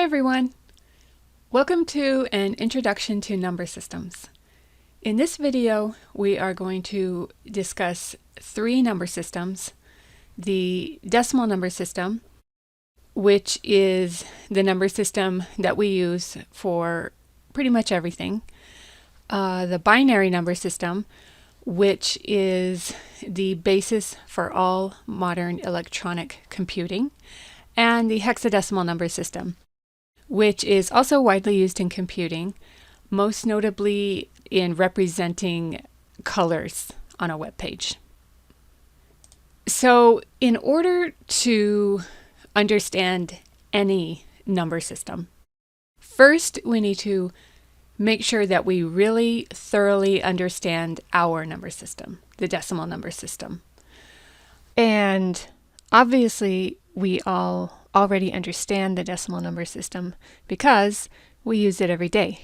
Hi everyone! Welcome to an introduction to number systems. In this video, we are going to discuss three number systems. The decimal number system, which is the number system that we use for pretty much everything. The binary number system, which is the basis for all modern electronic computing. And the hexadecimal number system, which is also widely used in computing, most notably in representing colors on a web page. So in order to understand any number system, first we need to make sure that we really thoroughly understand our number system, the decimal number system. And obviously we all already understand the decimal number system because we use it every day.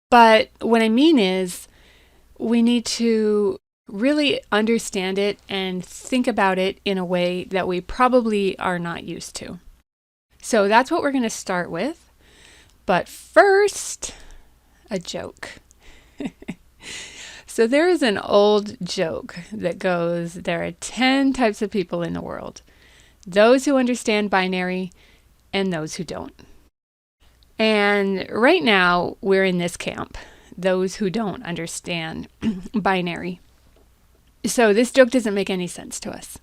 But what I mean is we need to really understand it and think about it in a way that we probably are not used to. So that's what we're going to start with. But first, a joke. So there is an old joke that goes, there are 10 types of people in the world. Those who understand binary and those who don't. And right now we're in this camp, those who don't understand binary. So this joke doesn't make any sense to us.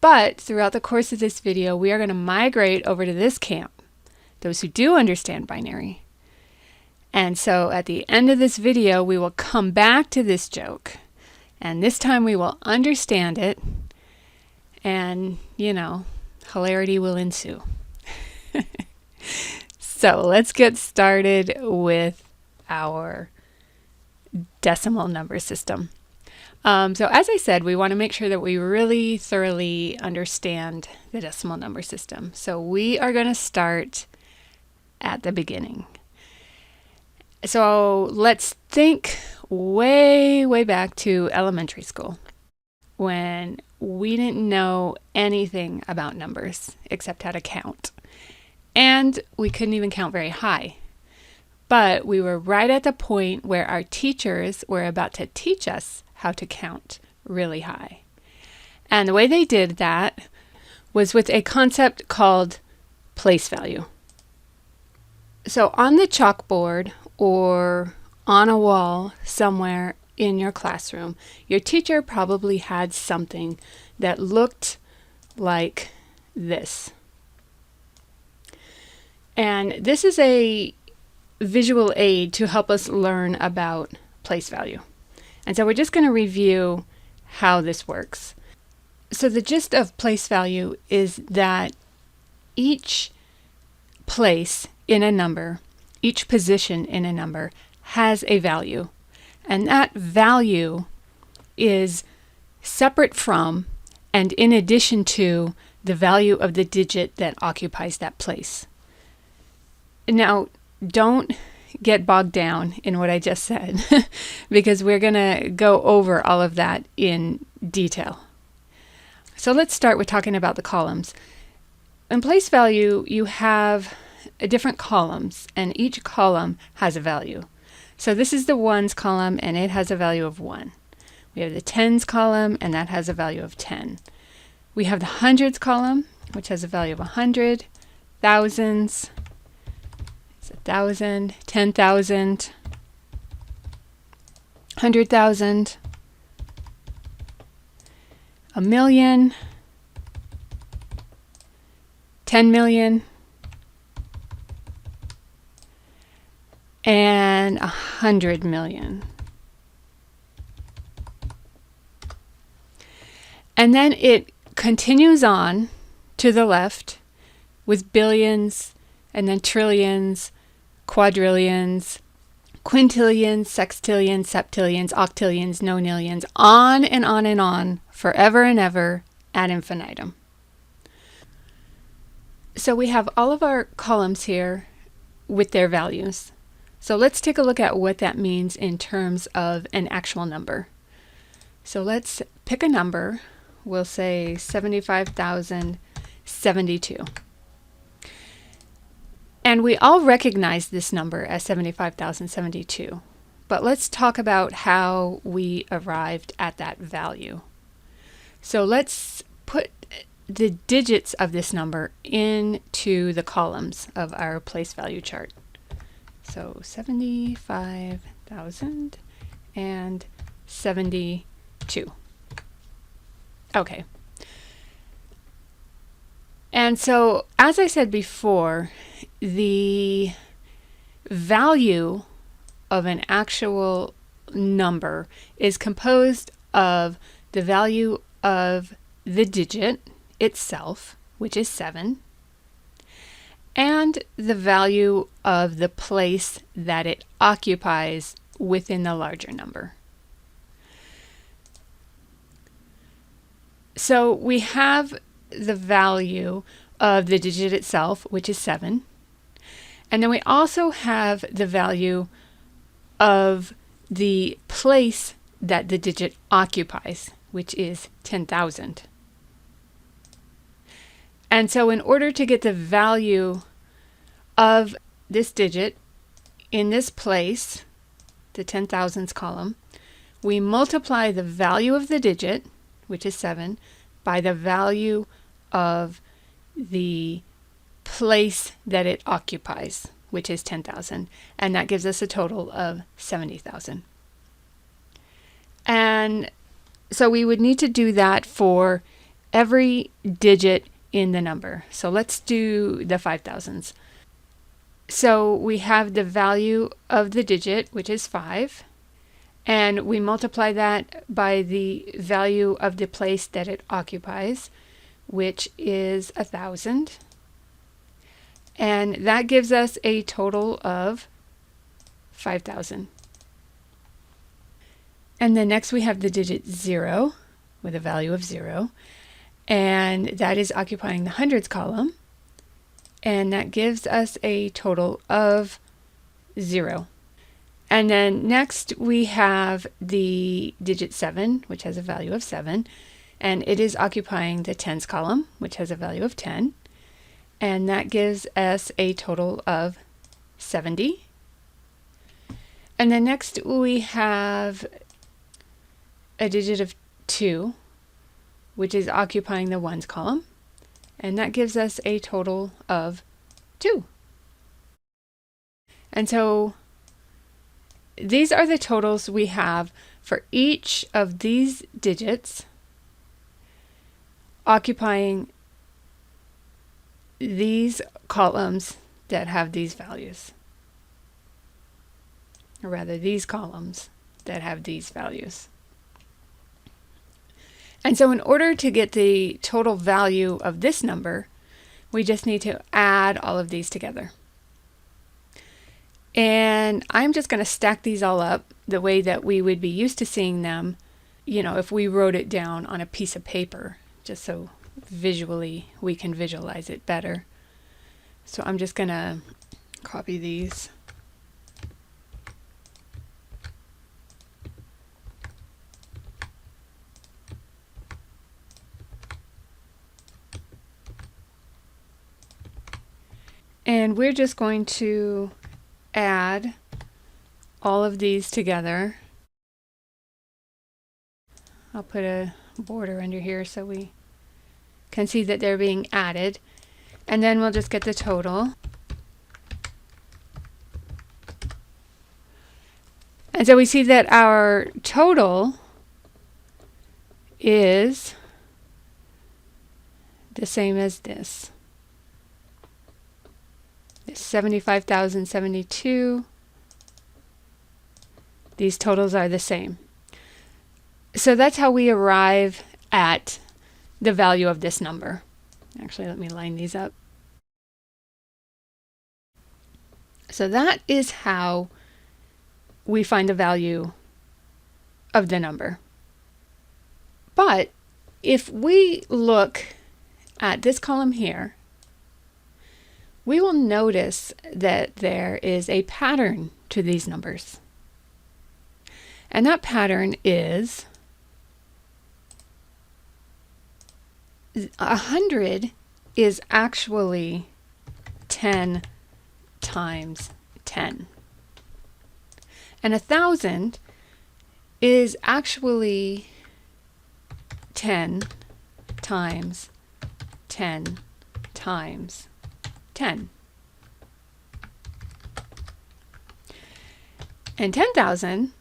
But throughout the course of this video, we are going to migrate over to this camp, those who do understand binary. And so at the end of this video, we will come back to this joke. And this time we will understand it. And, you know, hilarity will ensue. So let's get started with our decimal number system. So as I said, we want to make sure that we really thoroughly understand the decimal number system. So we are going to start at the beginning. So let's think way back to elementary school, when we didn't know anything about numbers except how to count. And we couldn't even count very high. But we were right at the point where our teachers were about to teach us how to count really high. And the way they did that was with a concept called place value. So on the chalkboard or on a wall somewhere in your classroom, your teacher probably had something that looked like this. And this is a visual aid to help us learn about place value. And so we're just going to review how this works. So the gist of place value is that each place in a number, each position in a number has a value. And that value is separate from and in addition to the value of the digit that occupies that place. Now, don't get bogged down in what I just said because we're going to go over all of that in detail. So let's start with talking about the columns. In place value, you have different columns, and each column has a value. So this is the ones column, and it has a value of 1. We have the tens column, and that has a value of 10. We have the hundreds column, which has a value of 100, thousands, it's 1,000, 10,000, 100,000, a million, 10 million, and 100 million. And then it continues on to the left with billions, and then trillions, quadrillions, quintillions, sextillions, septillions, octillions, nonillions, on and on, forever and ever, ad infinitum. So we have all of our columns here with their values. So let's take a look at what that means in terms of an actual number. So let's pick a number. We'll say 75,072. And we all recognize this number as 75,072. But let's talk about how we arrived at that value. So let's put the digits of this number into the columns of our place value chart. So 75,072. Okay. And so, as I said before, the value of an actual number is composed of the value of the digit itself, which is 7, and the value of the place that it occupies within the larger number. So we have the value of the digit itself, which is 7, and then we also have the value of the place that the digit occupies, which is 10,000. And so in order to get the value of this digit in this place, the 10,000s column, we multiply the value of the digit, which is 7, by the value of the place that it occupies, which is 10,000, and that gives us a total of 70,000. And so we would need to do that for every digit in the number. So let's do the 5,000s. So we have the value of the digit, which is 5, and we multiply that by the value of the place that it occupies, which is 1,000. And that gives us a total of 5,000. And then next we have the digit 0 with a value of 0. And that is occupying the hundreds column. And that gives us a total of 0. And then next we have the digit 7, which has a value of 7. And it is occupying the tens column, which has a value of 10. And that gives us a total of 70. And then next we have a digit of 2, which is occupying the ones column. And that gives us a total of 2. And so these are the totals we have for each of these digits occupying these columns that have these values. Or rather, these columns that have these values. And so in order to get the total value of this number, we just need to add all of these together. And I'm just going to stack these all up the way that we would be used to seeing them, if we wrote it down on a piece of paper, just so visually we can visualize it better. So I'm just going to copy these. And we're just going to add all of these together. I'll put a border under here so we can see that they're being added. And then we'll just get the total. And so we see that our total is the same as this. 75,072. These totals are the same. So that's how we arrive at the value of this number. Actually, let me line these up. So that is how we find the value of the number. But if we look at this column here, we will notice that there is a pattern to these numbers. And that pattern is 100 is actually 10 times 10. And 1,000 is actually 10 times 10 times 10. And 10,000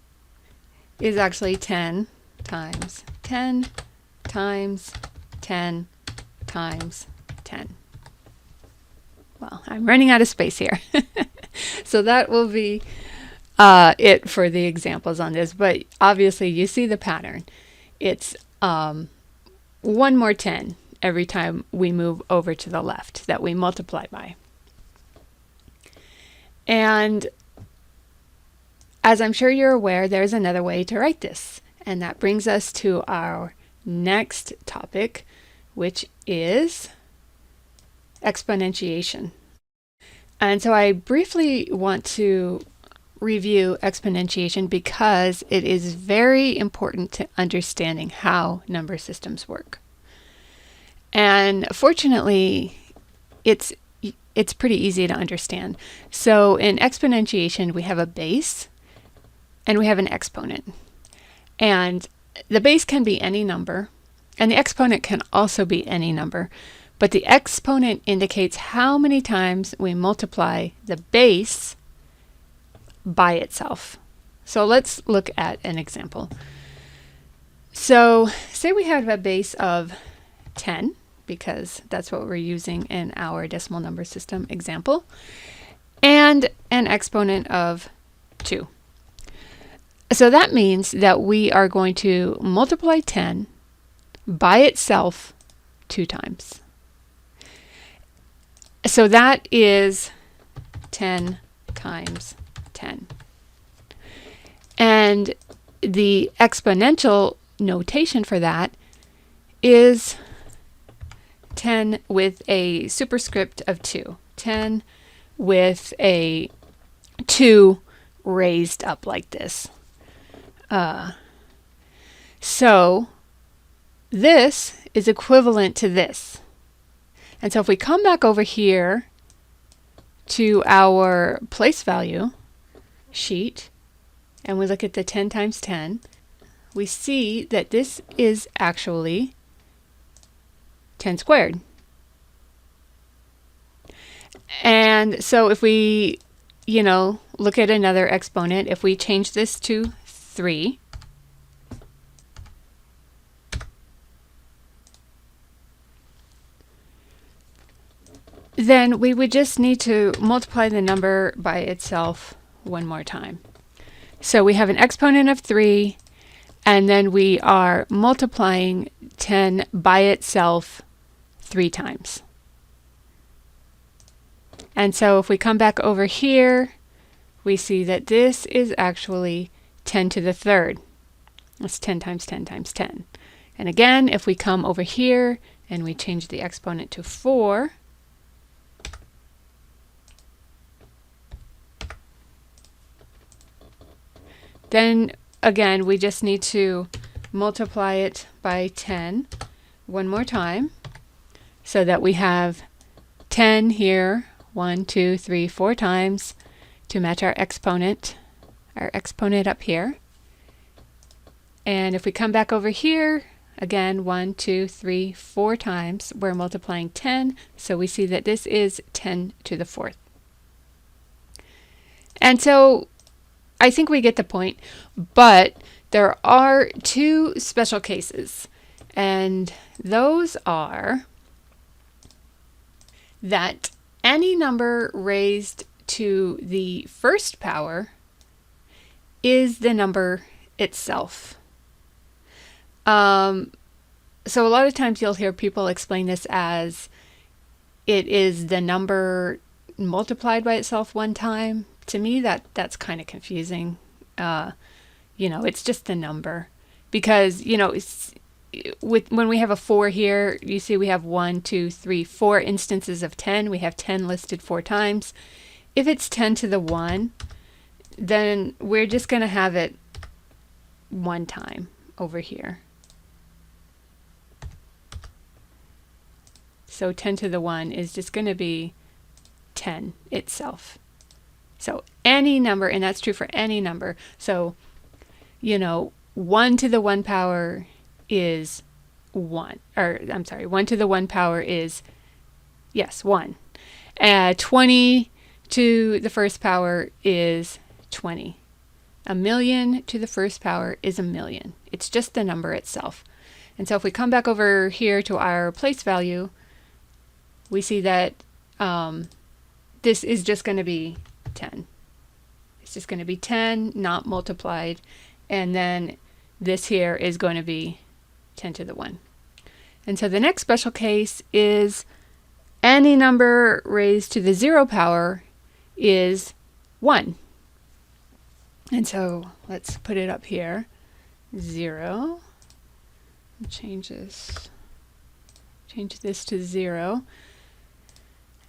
is actually 10 times 10 times 10 times 10. Well, I'm running out of space here. So that will be it for the examples on this. But obviously you see the pattern. It's one more 10 every time we move over to the left that we multiply by. And as I'm sure you're aware, there's another way to write this. And that brings us to our next topic, which is exponentiation. And so I briefly want to review exponentiation because it is very important to understanding how number systems work. And fortunately, it's pretty easy to understand. So in exponentiation, we have a base and we have an exponent. And the base can be any number, and the exponent can also be any number. But the exponent indicates how many times we multiply the base by itself. So let's look at an example. So say we have a base of 10, because that's what we're using in our decimal number system example, and an exponent of 2. So that means that we are going to multiply 10 by itself 2 times. So that is 10 times 10. And the exponential notation for that is 10 with a superscript of 2. 10 with a 2 raised up like this. So this is equivalent to this. And so if we come back over here to our place value sheet and we look at the 10 times 10, we see that this is actually 10 squared. And so if we, look at another exponent, if we change this to 3, then we would just need to multiply the number by itself one more time. So we have an exponent of 3, and then we are multiplying 10 by itself 3 times. And so if we come back over here, we see that this is actually 10 to the third. That's 10 times 10 times 10. And again, if we come over here and we change the exponent to 4, then again, we just need to multiply it by 10 one more time so that we have 10 here, 1, 2, 3, 4 times to match our exponent up here. And if we come back over here, again, 1, 2, 3, 4 times, we're multiplying 10, so we see that this is 10 to the 4th. And so I think we get the point, but there are 2 special cases, and those are that any number raised to the first power is the number itself. So a lot of times you'll hear people explain this as it is the number multiplied by itself one time. To me, that's kind of confusing. It's just the number, because when we have a 4 here, you see we have 1, 2, 3, 4 instances of 10. We have 10 listed 4 times. If it's 10 to the 1, then we're just going to have it one time over here. So 10 to the 1 is just going to be 10 itself. So any number, and that's true for any number. So, 1 to the 1 power is 1. Or, I'm sorry, 1 to the 1 power is, yes, 1. 20 to the first power is 20. A million to the first power is a million. It's just the number itself. And so if we come back over here to our place value, we see that this is just going to be 10. It's just going to be 10, not multiplied. And then this here is going to be 10 to the 1. And so the next special case is any number raised to the 0 power is 1. And so let's put it up here. 0. Change this to 0.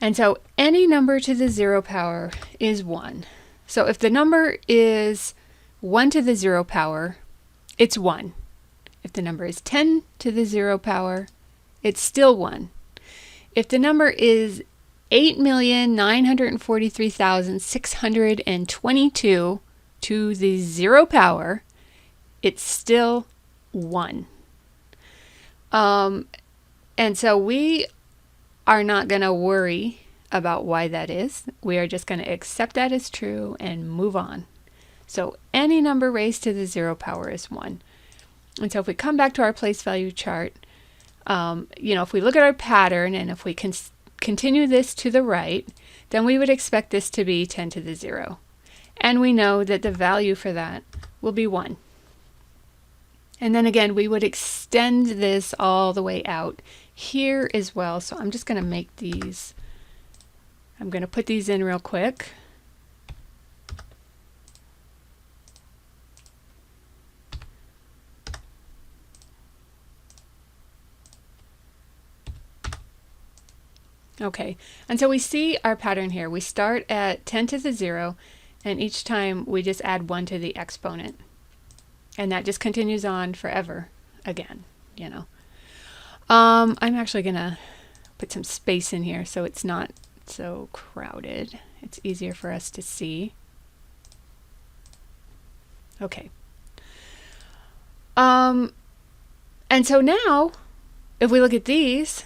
And so any number to the 0 power is 1. So if the number is 1 to the 0 power, it's 1. If the number is 10 to the 0 power, it's still 1. If the number is 8,943,622 to the 0 power, it's still 1. And so we are not going to worry about why that is. We are just going to accept that as true and move on. So any number raised to the 0 power is 1. And so if we come back to our place value chart, if we look at our pattern and if we continue this to the right, then we would expect this to be 10 to the 0. And we know that the value for that will be 1. And then again, we would extend this all the way out here as well. So I'm just going to make these, I'm going to put these in real quick. Okay, and so we see our pattern here. We start at 10 to the 0, and each time we just add 1 to the exponent. And that just continues on forever again, I'm actually going to put some space in here so it's not so crowded. It's easier for us to see. Okay. And so now, if we look at these,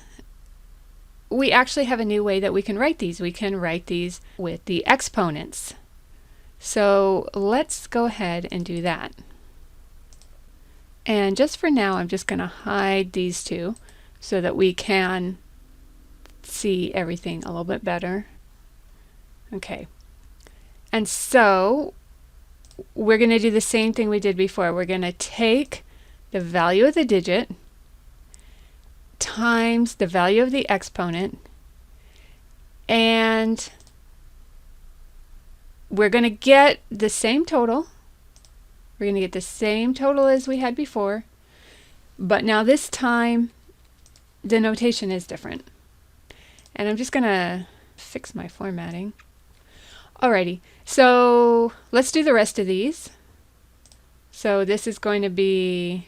we actually have a new way that we can write these. We can write these with the exponents. So let's go ahead and do that. And just for now, I'm just going to hide these two so that we can see everything a little bit better. Okay. And so we're going to do the same thing we did before. We're going to take the value of the digit times the value of the exponent, and we're going to get the same total. We're going to get the same total as we had before, but now this time the notation is different. And I'm just going to fix my formatting. Alrighty, so let's do the rest of these. So this is going to be,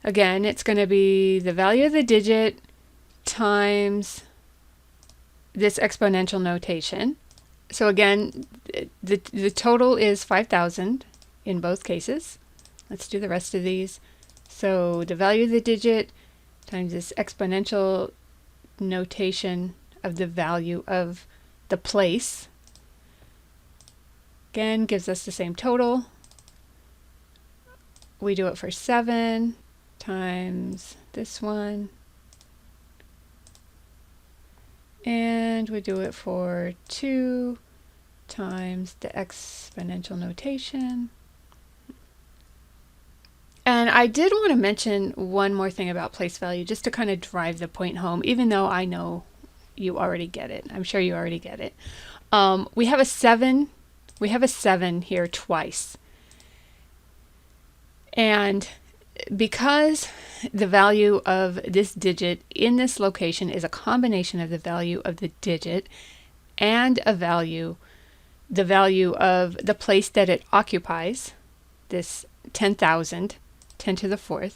again, it's going to be the value of the digit times this exponential notation. So again, the total is 5,000 in both cases. Let's do the rest of these. So the value of the digit times this exponential notation of the value of the place, again, gives us the same total. We do it for 7 times this one, and we do it for 2 times the exponential notation. And I did want to mention one more thing about place value, just to kind of drive the point home, even though I know you already get it. I'm sure you already get it. We have a 7. We have a 7 here twice. And because the value of this digit in this location is a combination of the value of the digit and the value of the place that it occupies, this 10,000, 10 to the 4th,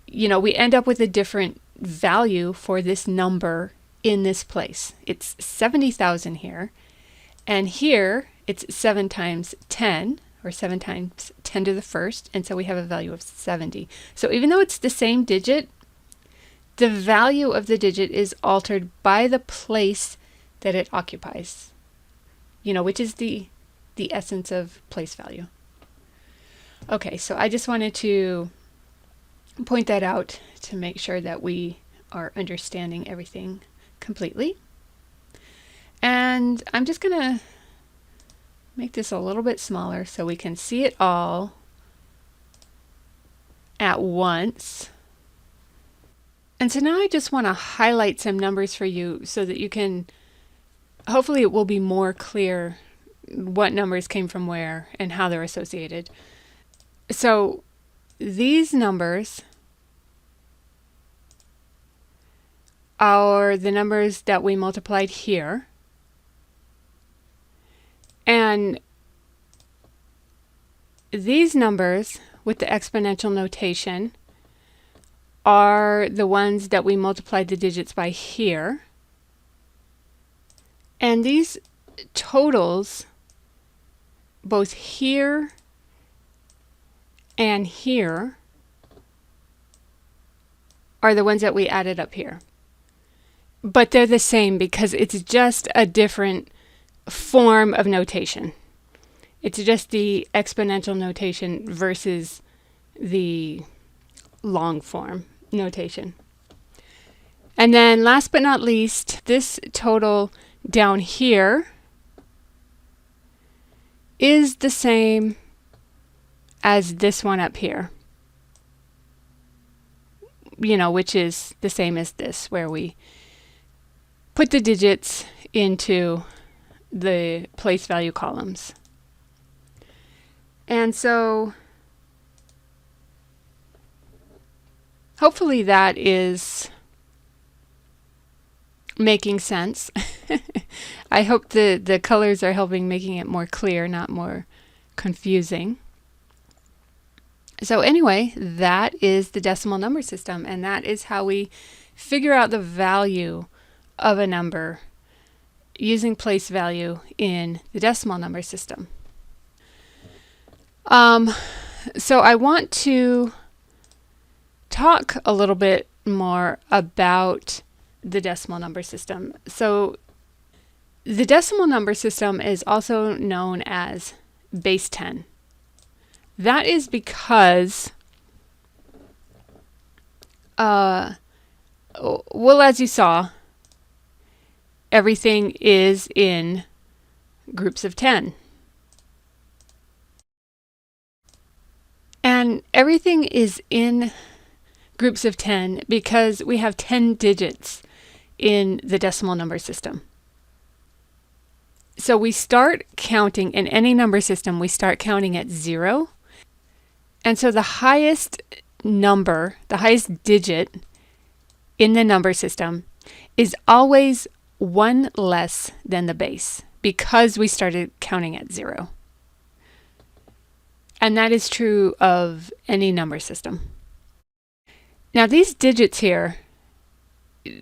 we end up with a different value for this number in this place. It's 70,000 here, And here it's 7 times 10, or 7 times 10 to the first, and so we have a value of 70. So even though it's the same digit, the value of the digit is altered by the place that it occupies, which is the essence of place value. Okay, so I just wanted to point that out to make sure that we are understanding everything completely. And I'm just going to make this a little bit smaller so we can see it all at once. And so now I just want to highlight some numbers for you so that you can, hopefully it will be more clear what numbers came from where and how they're associated. So these numbers are the numbers that we multiplied here. And these numbers with the exponential notation are the ones that we multiplied the digits by here. And these totals, both here and here, are the ones that we added up here. But they're the same because it's just a different form of notation. It's just the exponential notation versus the long form notation. And then last but not least, this total down here is the same as this one up here, which is the same as this, where we put the digits into the place value columns. And so hopefully that is making sense. I hope the colors are helping making it more clear, not more confusing. So anyway, that is the decimal number system, and that is how we figure out the value of a number using place value in the decimal number system. So I want to talk a little bit more about the decimal number system. So the decimal number system is also known as base 10. That is because, well, as you saw, everything is in groups of 10. And everything is in groups of 10 because we have 10 digits in the decimal number system. So we start counting in any number system, we start counting at 0. And so the highest number, the highest digit in the number system is always 1 less than the base because we started counting at 0. And that is true of any number system. Now these digits here,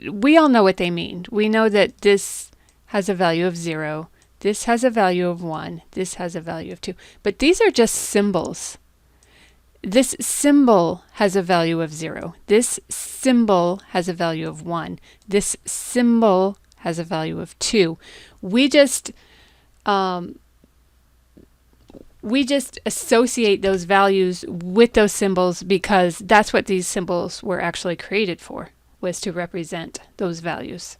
we all know what they mean. We know that this has a value of 0, this has a value of 1, this has a value of 2. But these are just symbols. This symbol has a value of 0. This symbol has a value of 1. This symbol has a value of 2. We just associate those values with those symbols because that's what these symbols were actually created for, was to represent those values.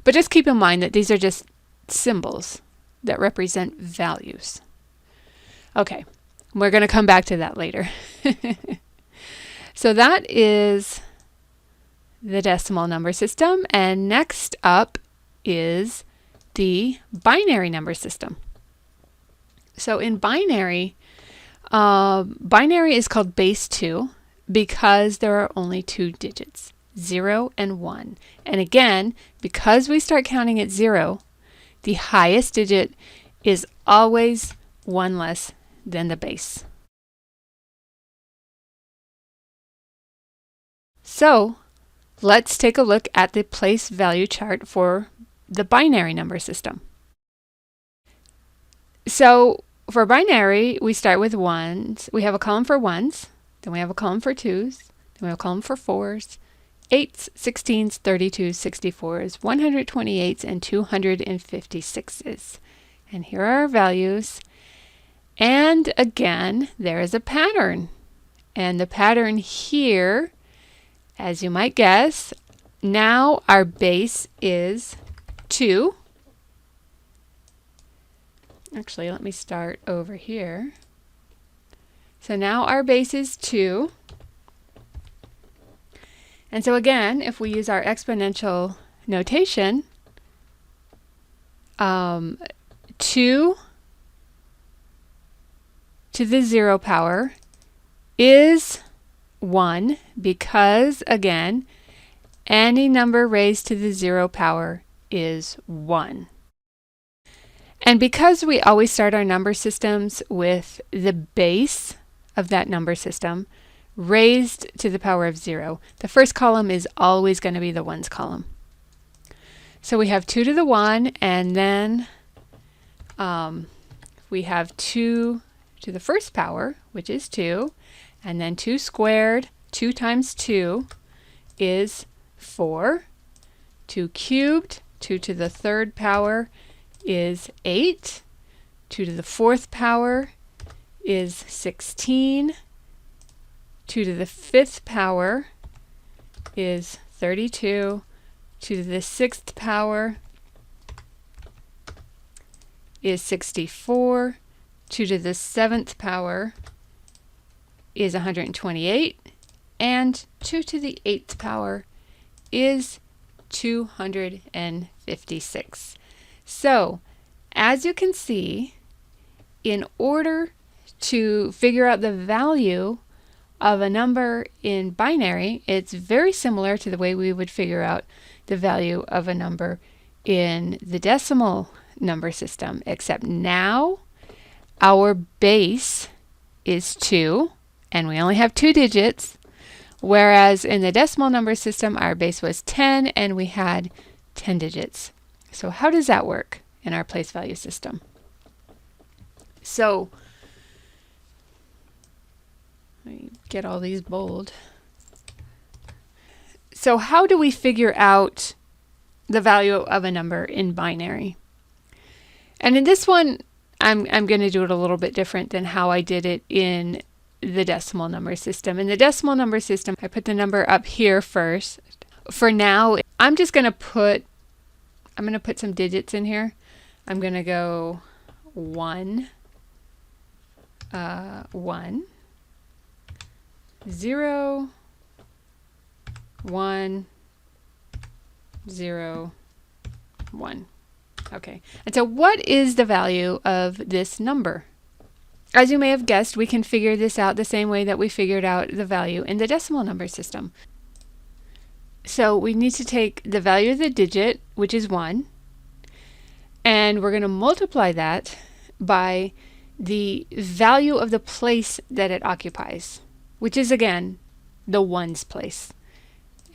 But just keep in mind that these are just symbols that represent values. Okay, we're going to come back to that later. So that is the decimal number system, and next up is the binary number system. So in binary, binary is called base 2 because there are only 2 digits, 0 and 1. And again, because we start counting at 0, the highest digit is always 1 less than the base. So let's take a look at the place value chart for the binary number system. So for binary, we start with ones. We have a column for ones, then we have a column for twos, then we have a column for fours, 8s, 16s, 32s, 64s, 128s, and 256s. And here are our values. And again, there is a pattern. And the pattern here, as you might guess, now our base is 2. Actually, let me start over here. So now our base is 2. And so again, if we use our exponential notation, 2 to the 0 power is 1 because, again, any number raised to the 0 power is 1. And because we always start our number systems with the base of that number system raised to the power of 0, the first column is always going to be the ones column. So we have 2 to the 1, and then we have 2 to the first power, which is 2, and then 2 squared. 2 times 2 is 4. 2 cubed, 2 to the third power is 8. 2 to the fourth power is 16. 2 to the fifth power is 32. 2 to the sixth power is 64. 2 to the seventh power is 128. And 2 to the eighth power is 256. So, as you can see, in order to figure out the value of a number in binary, it's very similar to the way we would figure out the value of a number in the decimal number system, except now our base is 2, and we only have 2 digits, whereas in the decimal number system, our base was 10, and we had 10 digits. So how does that work in our place value system? So let me get all these bold. So how do we figure out the value of a number in binary? And in this one, I'm going to do it a little bit different than how I did it in the decimal number system. In the decimal number system, I put the number up here first. For now, I'm going to put some digits in here. I'm going to go 1, 1, 0, 1, 0, 1. Okay, and so what is the value of this number? As you may have guessed, we can figure this out the same way that we figured out the value in the decimal number system. So we need to take the value of the digit, which is 1, and we're going to multiply that by the value of the place that it occupies, which is, again, the ones place.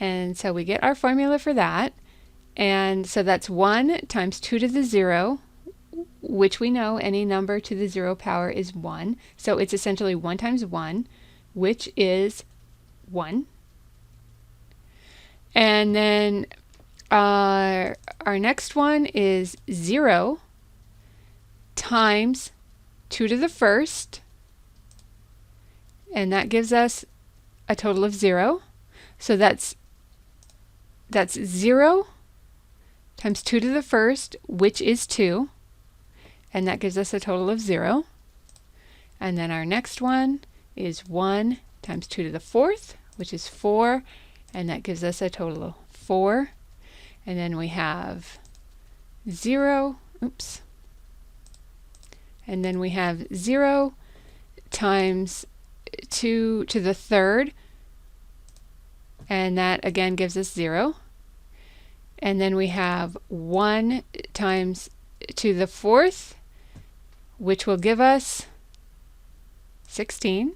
And so we get our formula for that. And so that's 1 times 2 to the 0, which we know any number to the 0 power is 1. So it's essentially 1 times 1, which is 1. And then our next one is 0 times 2 to the first, and that gives us a total of 0. So that's 0 times 2 to the first, which is 2, and that gives us a total of 0. And then our next one is 1 times 2 to the fourth, which is 4, and that gives us a total of 4. And then we have 0, and then we have 0 times 2 to the third, and that again gives us 0. And then we have 1 times 2 to the fourth, which will give us 16.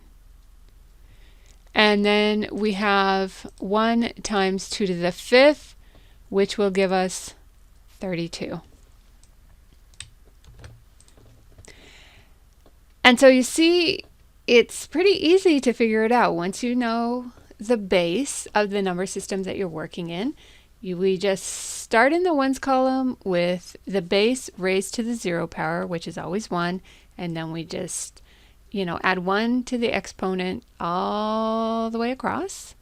And then we have 1 times 2 to the fifth, which will give us 32. And so you see, it's pretty easy to figure it out. Once you know the base of the number system that you're working in, we just start in the ones column with the base raised to the 0 power, which is always 1, and then we just, add 1 to the exponent all the way across.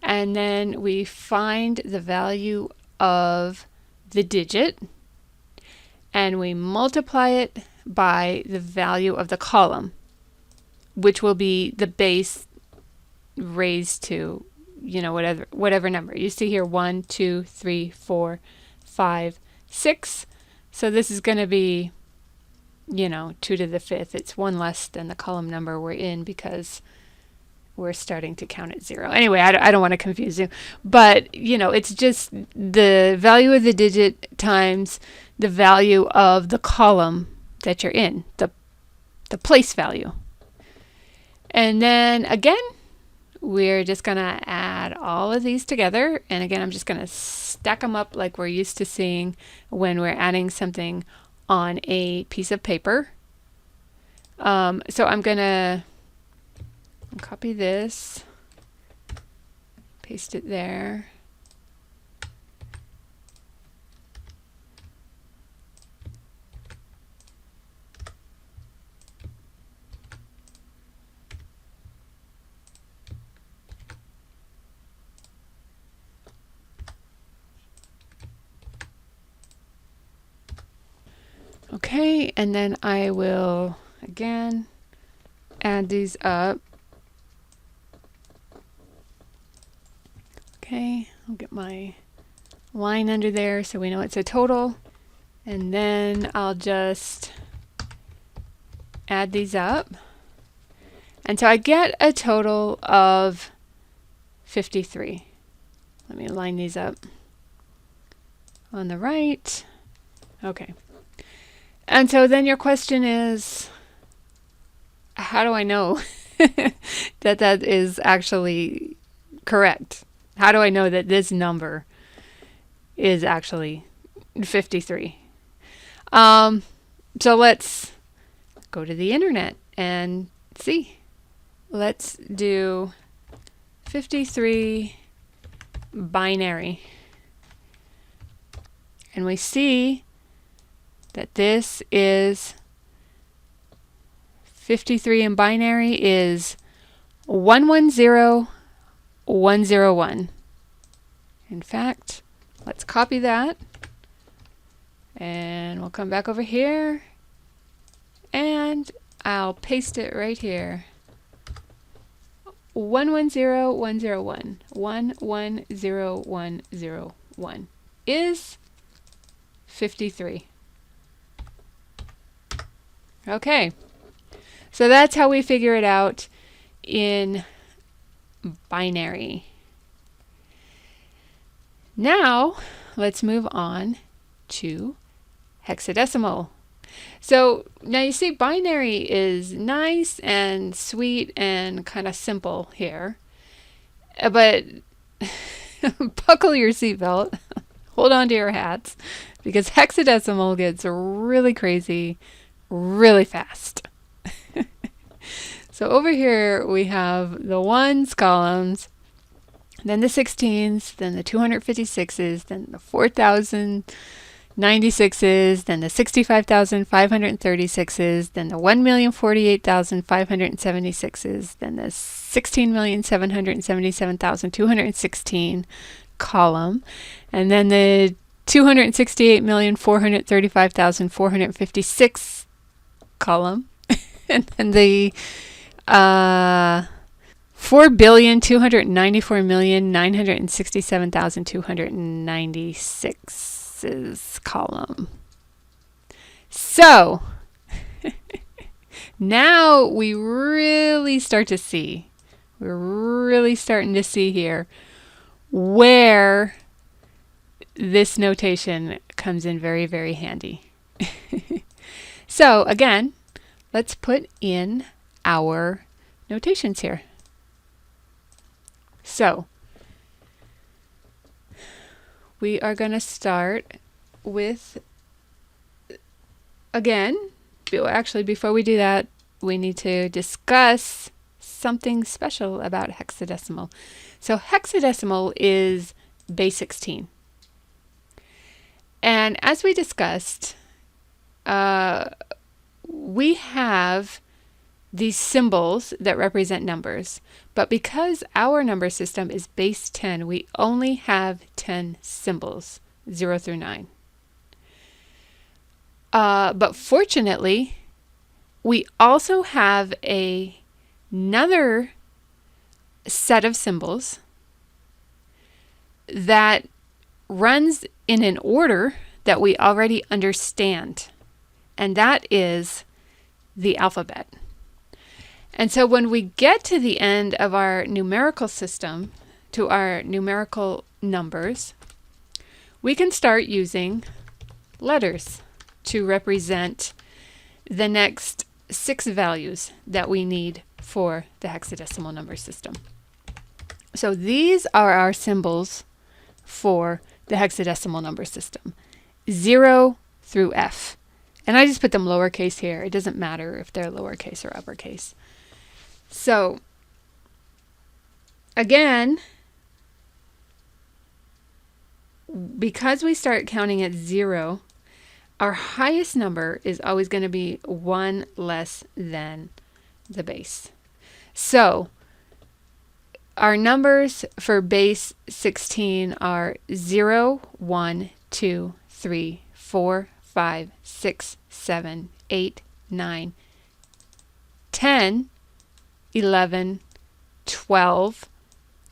And then we find the value of the digit, and we multiply it by the value of the column, which will be the base raised to, whatever number. You see here 1, 2, 3, 4, 5, 6. So this is going to be, 2 to the 5th. It's 1 less than the column number we're in because we're starting to count at 0. Anyway, I don't want to confuse you, but it's just the value of the digit times the value of the column that you're in, the place value. And then again, we're just going to add all of these together. And again, I'm just going to stack them up like we're used to seeing when we're adding something on a piece of paper. So I'm going to copy this, paste it there. Okay, and then I will again add these up. Okay, I'll get my line under there so we know it's a total. And then I'll just add these up. And so I get a total of 53. Let me line these up on the right. Okay. And so then your question is, how do I know that that is actually correct? How do I know that this number is actually 53? So let's go to the internet and see. Let's do 53 binary. And we see that this is 53 in binary is 110101. In fact, let's copy that and we'll come back over here and I'll paste it right here. 110101. 110101 is 53. Okay, so that's how we figure it out in binary. Now, let's move on to hexadecimal. So now you see binary is nice and sweet and kind of simple here, but buckle your seatbelt, hold on to your hats, because hexadecimal gets really crazy really fast. So over here we have the ones columns, then the 16s, then the 256s, then the 4,096s, then the 65,536s, then the 1,048,576s, then the 16,777,216 column, and then the 268,435,456 column, and then the 4,294,967,296 column. So now we really start to see, we're really starting to see here where this notation comes in very, very handy. So again, let's put in our notations here. So we are going to start with, again, actually before we do that, we need to discuss something special about hexadecimal. So hexadecimal is base 16. And as we discussed, we have these symbols that represent numbers. But because our number system is base 10, we only have 10 symbols, 0 through 9. But fortunately, we also have another set of symbols that runs in an order that we already understand, and that is the alphabet. And so when we get to the end of our numerical system, to our numerical numbers, we can start using letters to represent the next 6 values that we need for the hexadecimal number system. So these are our symbols for the hexadecimal number system, 0 through F. And I just put them lowercase here. It doesn't matter if they're lowercase or uppercase. So again, because we start counting at 0, our highest number is always going to be 1 less than the base. So our numbers for base 16 are 0, 1, 2, 3, 4, 5, 6, 7, 8, 9, 10, 11, 12,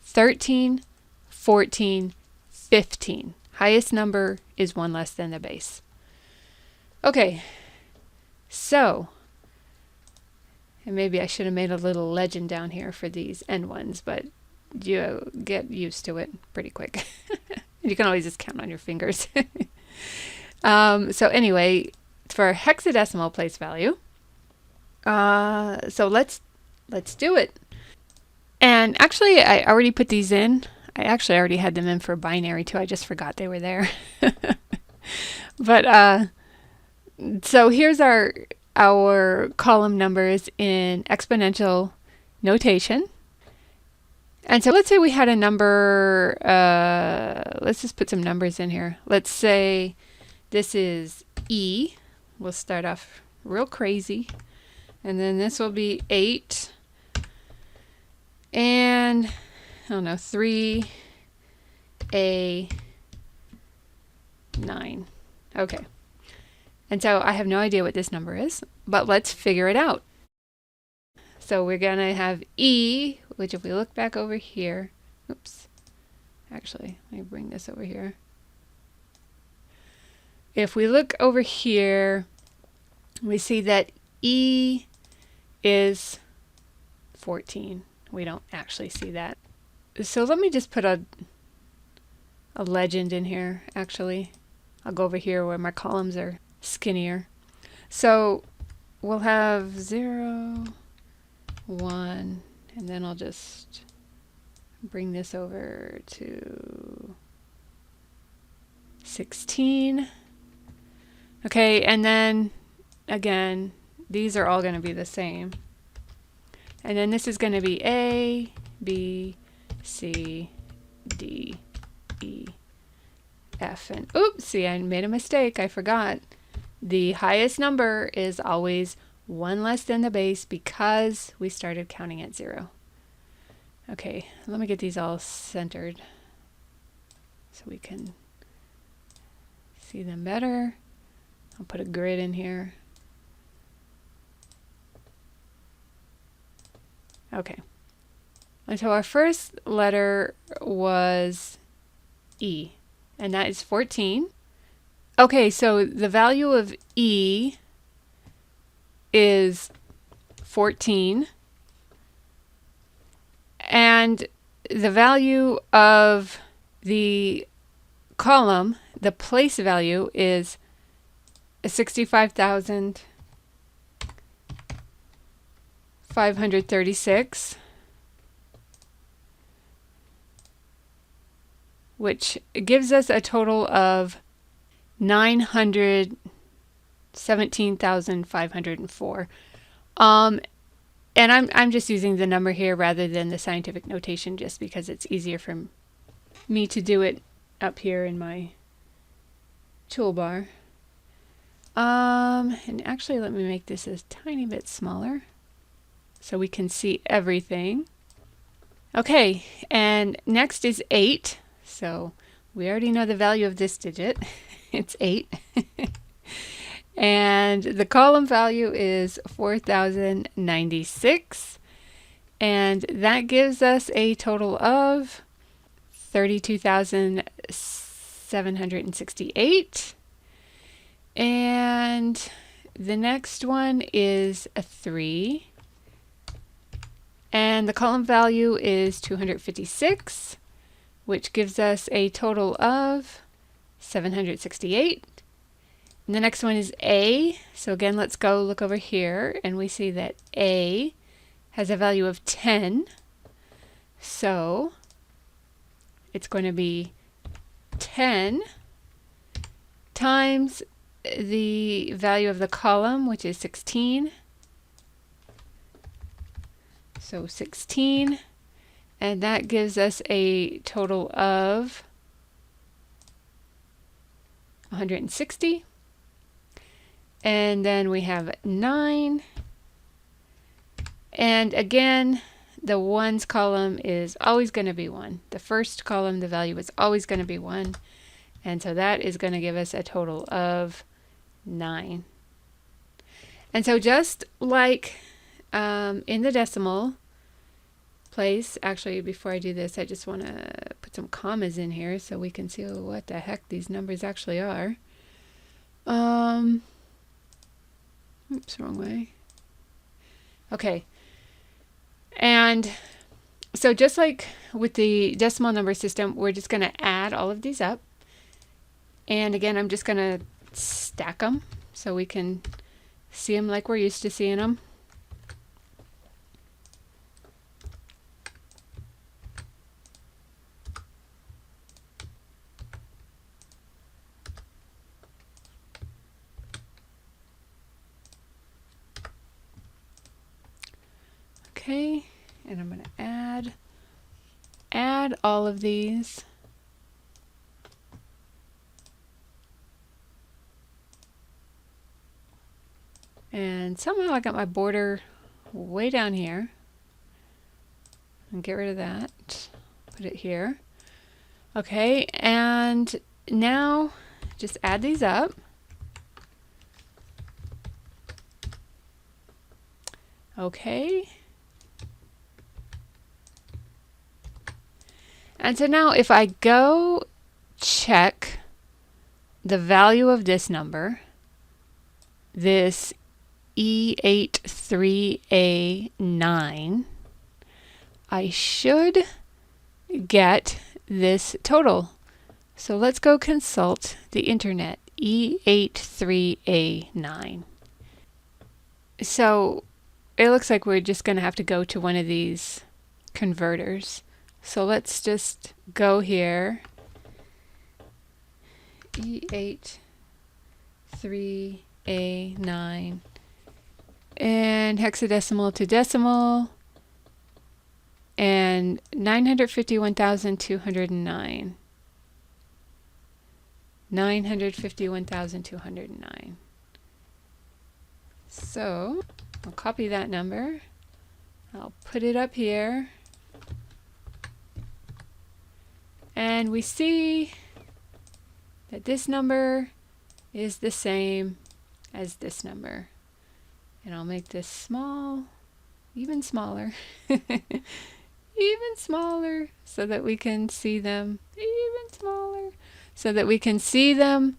13, 14, 15. Highest number is 1 less than the base. Okay, so, and maybe I should have made a little legend down here for these end ones, but you get used to it pretty quick. You can always just count on your fingers. So anyway, for hexadecimal place value, so let's do it. And actually, I already put these in. I actually already had them in for binary too. I just forgot they were there. But so here's our column numbers in exponential notation. And so let's say we had a number, let's just put some numbers in here. Let's say this is E. We'll start off real crazy. And then this will be 8. And, I don't know, 3, A, 9. Okay. And so I have no idea what this number is, but let's figure it out. So we're going to have E, which if we look back over here, oops, actually, let me bring this over here. If we look over here, we see that E is 14. We don't actually see that. So let me just put a legend in here, actually. I'll go over here where my columns are skinnier. So we'll have 0, 1, and then I'll just bring this over to 16. Okay, and then again, these are all going to be the same. And then this is going to be A, B, C, D, E, F, and oops, see, I made a mistake. I forgot. The highest number is always 1 less than the base because we started counting at 0. Okay, let me get these all centered so we can see them better. I'll put a grid in here. Okay. And so our first letter was E, and that is 14. Okay, so the value of E is 14. And the value of the column, the place value, is 65,536, which gives us a total of 917,504. And I'm just using the number here rather than the scientific notation just because it's easier for me to do it up here in my toolbar. And actually let me make this a tiny bit smaller so we can see everything. Okay, and next is 8. So we already know the value of this digit. It's 8. And the column value is 4096. And that gives us a total of 32,768. And the next one is a 3. And the column value is 256, which gives us a total of 768. And the next one is A. So again, let's go look over here, and we see that A has a value of 10. So it's going to be 10 times the value of the column, which is 16. So 16, and that gives us a total of 160. And then we have 9. And again, the ones column is always going to be 1. The first column, the value is always going to be 1. And so that is going to give us a total of 9. And so just like in the decimal place, actually before I do this, I just want to put some commas in here so we can see what the heck these numbers actually are. Oops, wrong way. Okay. And so just like with the decimal number system, we're just going to add all of these up. And again, I'm just going to stack them so we can see them like we're used to seeing them. Okay, and I'm going to add all of these. And somehow I got my border way down here. And get rid of that. Put it here. Okay, and now just add these up. Okay. And so now if I go check the value of this number, this E83A9, I should get this total. So let's go consult the internet, E83A9. So it looks like we're just going to have to go to one of these converters. So let's just go here, E83A9, and hexadecimal to decimal, and 951,209. 951,209. So I'll copy that number. I'll put it up here. And we see that this number is the same as this number. And I'll make this small, even smaller, even smaller, so that we can see them, even smaller, so that we can see them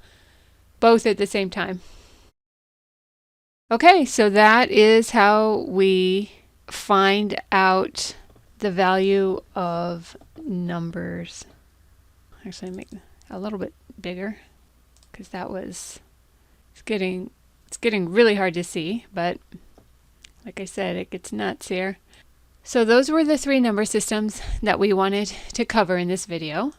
both at the same time. Okay, so that is how we find out the value of numbers. Actually, make it a little bit bigger because that was it's getting really hard to see, but like I said, it gets nuts here. So those were the 3 number systems that we wanted to cover in this video.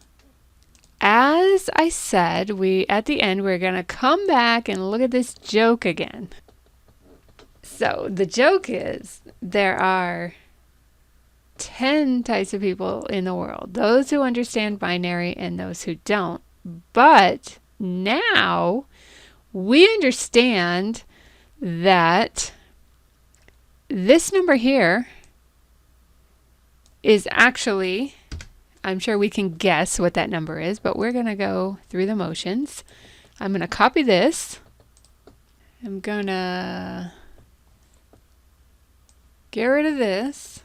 As I said, at the end we're going to come back and look at this joke again. So the joke is there are 10 types of people in the world, those who understand binary and those who don't. But now we understand that this number here is actually, I'm sure we can guess what that number is, but we're going to go through the motions. I'm going to copy this. I'm going to get rid of this.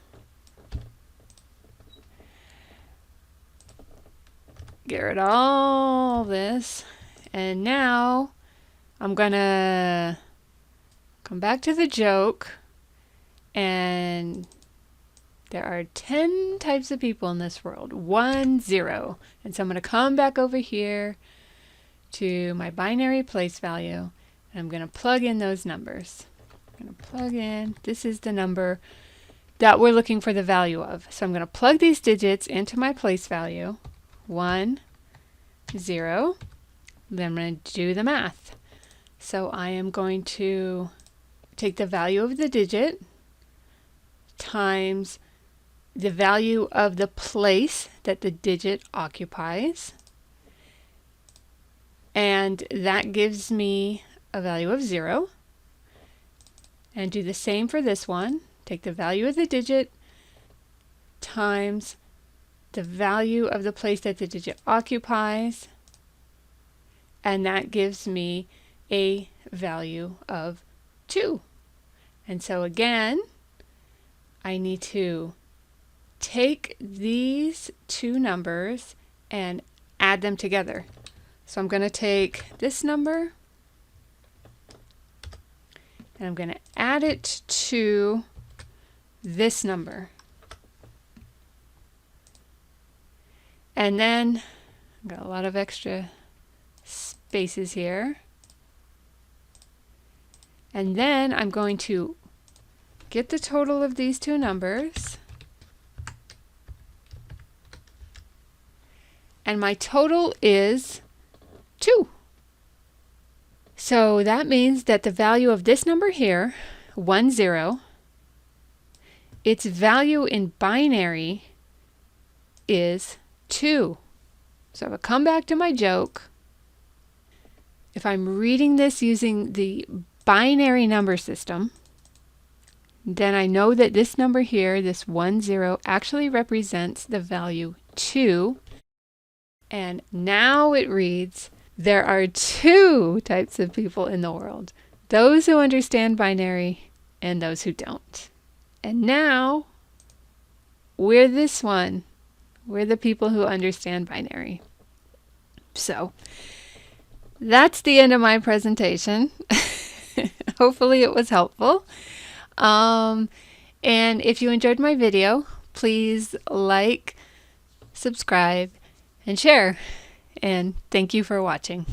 Get rid of all this. And now I'm going to come back to the joke. And there are 10 types of people in this world. 1, 0. And so I'm going to come back over here to my binary place value. And I'm going to plug in those numbers. I'm going to plug in. This is the number that we're looking for the value of. So I'm going to plug these digits into my place value. 1, 0. Then I'm going to do the math. So I am going to take the value of the digit times the value of the place that the digit occupies. And that gives me a value of 0. And do the same for this one. Take the value of the digit times the value of the place that the digit occupies, and that gives me a value of 2. And so again, I need to take these two numbers and add them together. So I'm going to take this number and I'm going to add it to this number. And then I've got a lot of extra spaces here. And then I'm going to get the total of these two numbers. And my total is 2. So that means that the value of this number here, 1, 0, its value in binary is 2. So if I come back to my joke, if I'm reading this using the binary number system, then I know that this number here, this 1, 0, actually represents the value 2. And now it reads, there are 2 types of people in the world, those who understand binary and those who don't. And now we're this one. We're the people who understand binary. So that's the end of my presentation. Hopefully it was helpful. And if you enjoyed my video, please like, subscribe, and share. And thank you for watching.